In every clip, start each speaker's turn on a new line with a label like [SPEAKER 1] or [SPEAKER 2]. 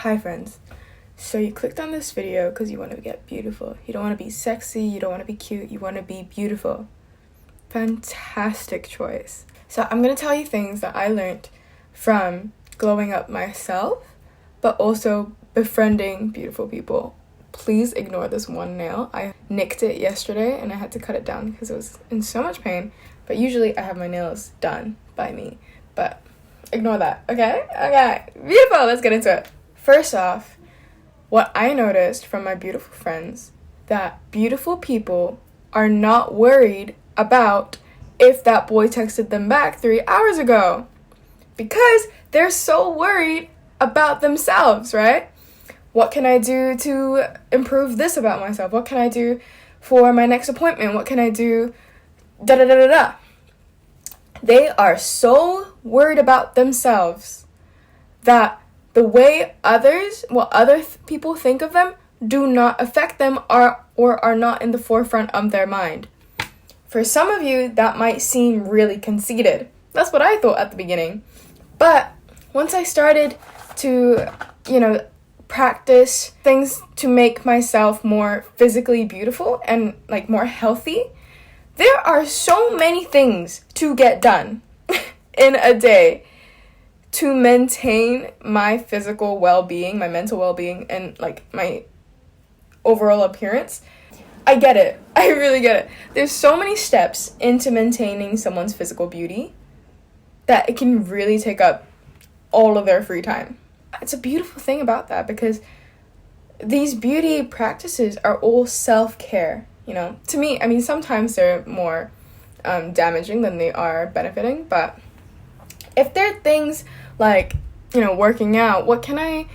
[SPEAKER 1] Hi friends. So you clicked on this video because you want to get beautiful. You don't want to be sexy, you don't want to be cute, you want to be beautiful. Fantastic choice. So I'm going to tell you things that I learned from glowing up myself, but also befriending beautiful people. Please ignore this one nail. I nicked it yesterday and I had to cut it down because it was in so much pain. But usually I have my nails done by me. But ignore that, okay? Okay, beautiful, let's get into it. First off, what I noticed from my beautiful friends, that beautiful people are not worried about if that boy texted them back 3 hours ago. Because they're so worried about themselves, right? What can I do to improve this about myself? What can I do for my next appointment? What can I do? Da-da-da-da-da. They are so worried about themselves that the way other people think of them do not affect them or are not in the forefront of their mind. For some of you, that might seem really conceited. That's what I thought at the beginning. But once I started to, practice things to make myself more physically beautiful and more healthy, there are so many things to get done in a day to maintain my physical well-being, my mental well-being, and my overall appearance. I get it. I really get it. There's so many steps into maintaining someone's physical beauty that it can really take up all of their free time. It's a beautiful thing about that because these beauty practices are all self-care, To me, sometimes they're more damaging than they are benefiting, but if there are things like, working out, what can I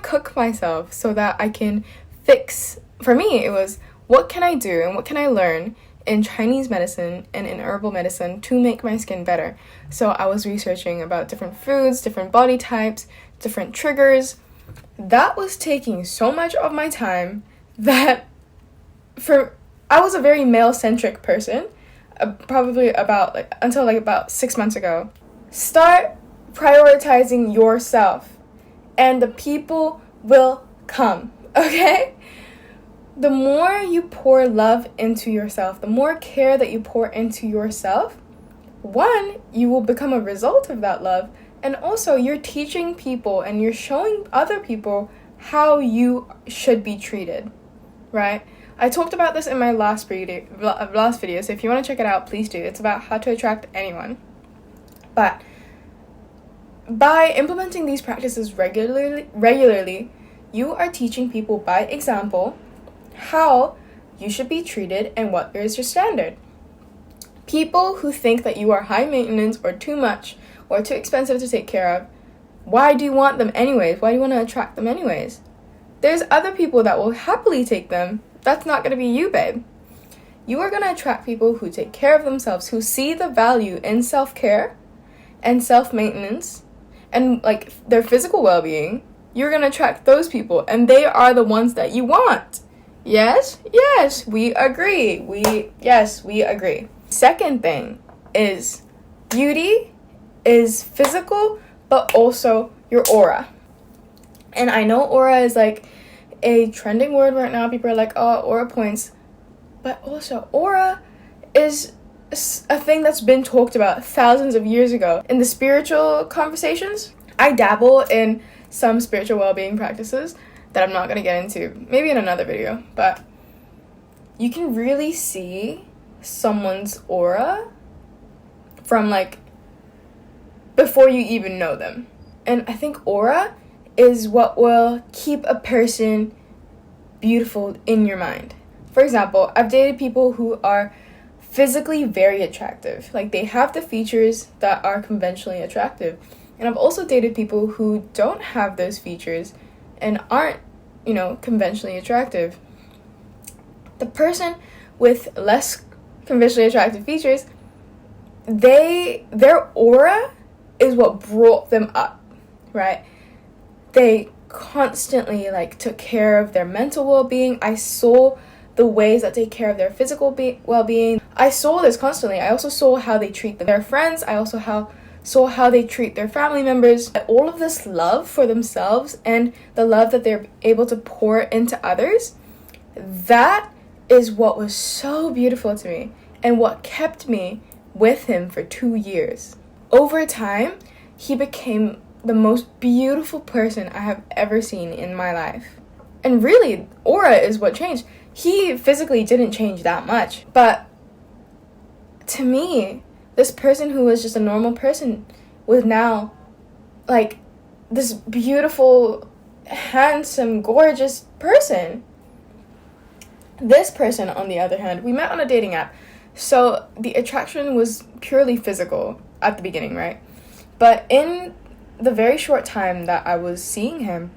[SPEAKER 1] cook myself so that I can fix? For me, it was, what can I do and what can I learn in Chinese medicine and in herbal medicine to make my skin better? So I was researching about different foods, different body types, different triggers. That was taking so much of my time that I was a very male-centric person, probably until about 6 months ago. Start prioritizing yourself and the people will come, okay? The more you pour love into yourself, the more care that you pour into yourself, one, you will become a result of that love, and also you're teaching people and you're showing other people how you should be treated, right? I talked about this in my last video, so if you want to check it out, please do. It's about how to attract anyone. But by implementing these practices regularly, you are teaching people by example how you should be treated and what is your standard. People who think that you are high maintenance or too much or too expensive to take care of, why do you want them anyways? Why do you want to attract them anyways? There's other people that will happily take them. That's not going to be you, babe. You are going to attract people who take care of themselves, who see the value in self-care and self-maintenance and their physical well-being. You're going to attract those people, and they are the ones that you want. Yes, we agree. We agree. Second thing is beauty is physical, but also your aura. And I know aura is a trending word right now. People are like, oh, aura points. But also aura is a thing that's been talked about thousands of years ago. In the spiritual conversations, I dabble in some spiritual well-being practices that I'm not going to get into, maybe in another video, but you can really see someone's aura from before you even know them. And I think aura is what will keep a person beautiful in your mind. For example, I've dated people who are physically very attractive. They have the features that are conventionally attractive. And I've also dated people who don't have those features and aren't, conventionally attractive. The person with less conventionally attractive features, their aura is what brought them up, right? They constantly took care of their mental well-being. I saw the ways that they take care of their physical well-being. I saw this constantly. I also saw how they treat their friends. I also saw how they treat their family members, all of this love for themselves and the love that they're able to pour into others. That is what was so beautiful to me and what kept me with him for 2 years. Over time, he became the most beautiful person I have ever seen in my life. And really, aura is what changed. He physically didn't change that much, but to me, this person who was just a normal person was now like this beautiful, handsome, gorgeous person. This person, on the other hand, we met on a dating app. So the attraction was purely physical at the beginning, right? But in the very short time that I was seeing him,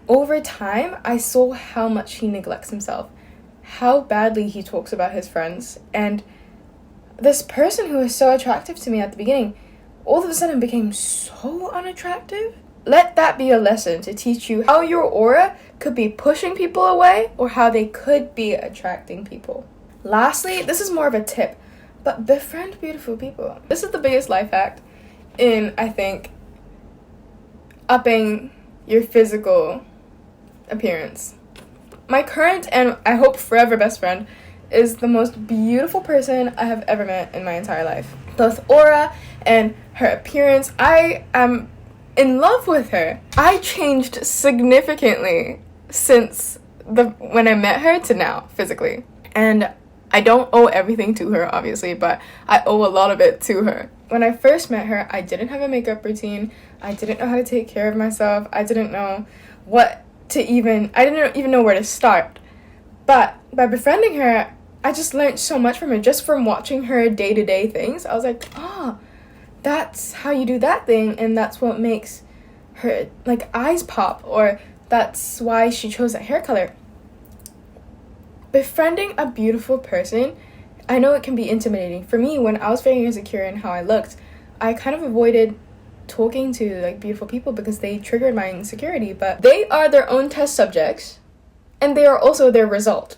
[SPEAKER 1] over time, I saw how much he neglects himself, how badly he talks about his friends, and this person who was so attractive to me at the beginning, all of a sudden became so unattractive. Let that be a lesson to teach you how your aura could be pushing people away or how they could be attracting people. Lastly, this is more of a tip, but befriend beautiful people. This is the biggest life hack in, I think, upping your physical appearance. My current and I hope forever best friend is the most beautiful person I have ever met in my entire life. Both aura and her appearance, I am in love with her. I changed significantly since when I met her to now, physically. And I don't owe everything to her, obviously, but I owe a lot of it to her. When I first met her, I didn't have a makeup routine. I didn't know how to take care of myself. I didn't know I didn't even know where to start. But by befriending her, I just learned so much from her, just from watching her day-to-day things. I was like, that's how you do that thing, and that's what makes her, like, eyes pop, or that's why she chose that hair color. Befriending a beautiful person, I know it can be intimidating. For me, when I was very insecure in how I looked, I kind of avoided talking to, like, beautiful people because they triggered my insecurity, but they are their own test subjects, and they are also their result.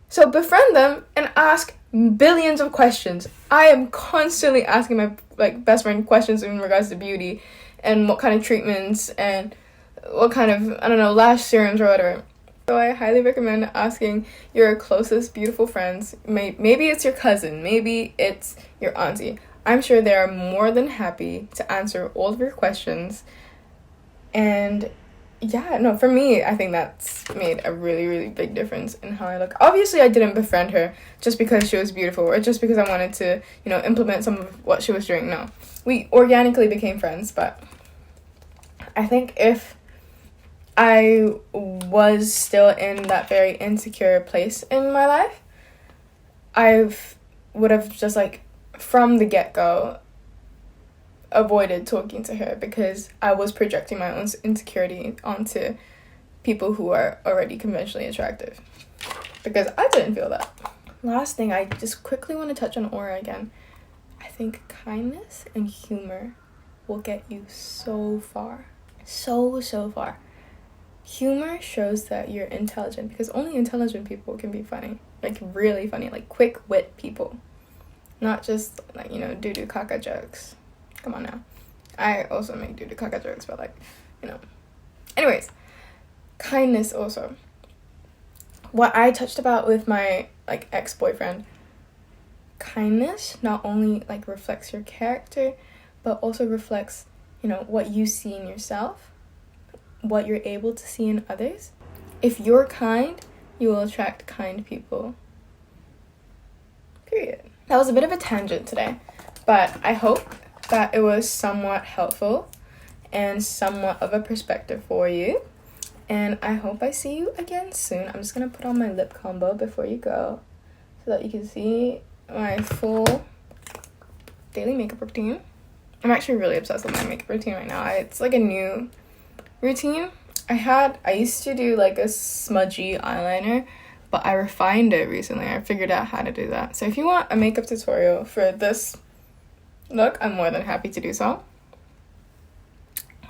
[SPEAKER 1] So befriend them and ask billions of questions. I am constantly asking my best friend questions in regards to beauty and what kind of treatments and what kind of, I don't know, lash serums or whatever. So I highly recommend asking your closest beautiful friends. Maybe it's your cousin, maybe it's your auntie. I'm sure they are more than happy to answer all of your questions. And yeah, no, for me, I think that's made a really, really big difference in how I look. Obviously, I didn't befriend her just because she was beautiful or just because I wanted to, implement some of what she was doing. No, we organically became friends, but I think if I was still in that very insecure place in my life, I would have just, from the get-go, avoided talking to her because I was projecting my own insecurity onto people who are already conventionally attractive, because I didn't feel that. Last thing, I just quickly want to touch on aura again. I think kindness and humor will get you so far. So far. Humor shows that you're intelligent, because only intelligent people can be funny. Really funny, quick wit people. Not just, doo-doo caca jokes. Come on now. I also make doo-doo caca jokes, but, Anyways, kindness also. What I touched about with my, ex-boyfriend, kindness not only, reflects your character, but also reflects, what you see in yourself, what you're able to see in others. If you're kind, you will attract kind people. Period. That was a bit of a tangent today, but I hope that it was somewhat helpful and somewhat of a perspective for you. And I hope I see you again soon. I'm just going to put on my lip combo before you go so that you can see my full daily makeup routine. I'm actually really obsessed with my makeup routine right now. It's a new routine. I used to do a smudgy eyeliner, but I refined it recently. I figured out how to do that. So if you want a makeup tutorial for this look, I'm more than happy to do so.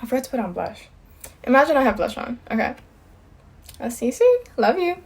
[SPEAKER 1] I forgot to put on blush. Imagine I have blush on. Okay. I'll see you soon. Love you.